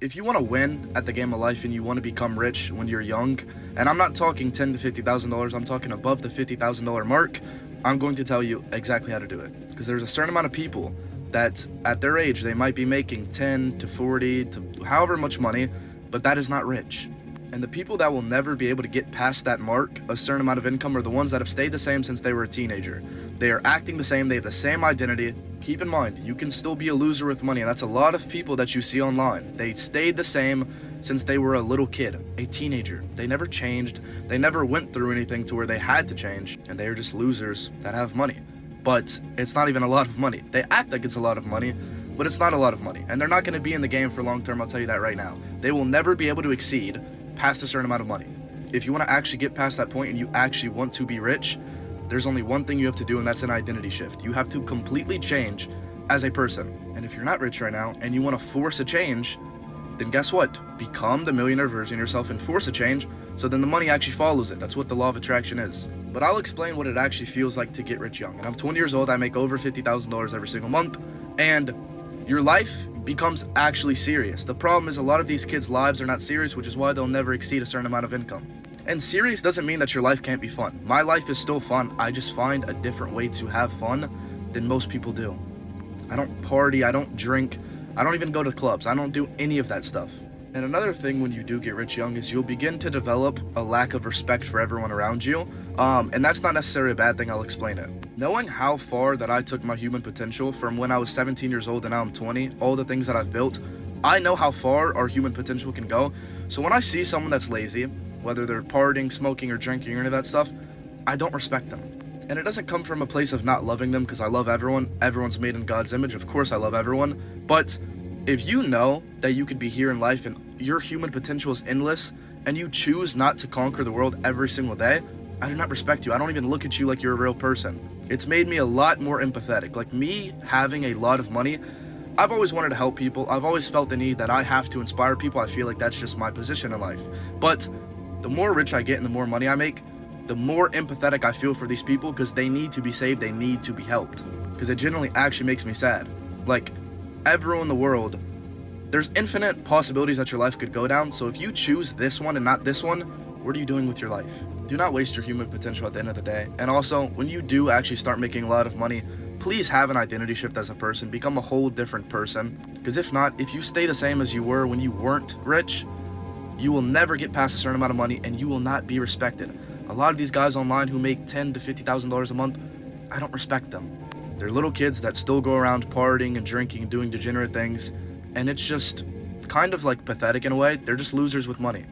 If you want to win at the game of life and you want to become rich when you're young, and I'm not talking $10,000 to $50,000, I'm talking above the $50,000 mark, I'm going to tell you exactly how to do it. Because there's a certain amount of people that at their age, they might be making 10 to 40 to however much money, but that is not rich. And the people that will never be able to get past that mark, a certain amount of income, are the ones that have stayed the same since they were a teenager. They are acting the same, they have the same identity. Keep in mind, you can still be a loser with money, and that's a lot of people that you see online. They stayed the same since they were a little kid, a teenager. They never changed, they never went through anything to where they had to change, and they are just losers that have money. But it's not even a lot of money. They act like it's a lot of money, but it's not a lot of money. And they're not going to be in the game for long term, I'll tell you that right now. They will never be able to exceed past a certain amount of money. If you want to actually get past that point and you actually want to be rich, there's only one thing you have to do, and that's an identity shift. You have to completely change as a person. And if you're not rich right now and you want to force a change, then guess what? Become the millionaire version of yourself and force a change, so then the money actually follows it. That's what the law of attraction is. But I'll explain what it actually feels like to get rich young. And I'm 20 years old, I make over $50,000 every single month, and your life becomes actually serious. The problem is a lot of these kids' lives are not serious, which is why they'll never exceed a certain amount of income. And serious doesn't mean that your life can't be fun. My life is still fun. I just find a different way to have fun than most people do. I don't party, I don't drink, I don't even go to clubs. I don't do any of that stuff. And another thing when you do get rich young is you'll begin to develop a lack of respect for everyone around you. And that's not necessarily a bad thing, I'll explain it. Knowing how far that I took my human potential from when I was 17 years old and now I'm 20, all the things that I've built, I know how far our human potential can go. So when I see someone that's lazy, whether they're partying, smoking, or drinking, or any of that stuff, I don't respect them. And it doesn't come from a place of not loving them, because I love everyone. Everyone's made in God's image. Of course I love everyone. But if you know that you could be here in life and your human potential is endless, and you choose not to conquer the world every single day, I do not respect you. I don't even look at you like you're a real person. It's made me a lot more empathetic. Like, me having a lot of money, I've always wanted to help people. I've always felt the need that I have to inspire people. I feel like that's just my position in life. But the more rich I get and the more money I make, the more empathetic I feel for these people, because they need to be saved, they need to be helped. Because it genuinely actually makes me sad. Like, everyone in the world, there's infinite possibilities that your life could go down, so if you choose this one and not this one, what are you doing with your life? Do not waste your human potential at the end of the day. And also, when you do actually start making a lot of money, please have an identity shift as a person. Become a whole different person. Because if not, if you stay the same as you were when you weren't rich, you will never get past a certain amount of money and you will not be respected. A lot of these guys online who make $10,000 to $50,000 a month, I don't respect them. They're little kids that still go around partying and drinking and doing degenerate things, and it's just kind of like pathetic in a way. They're just losers with money.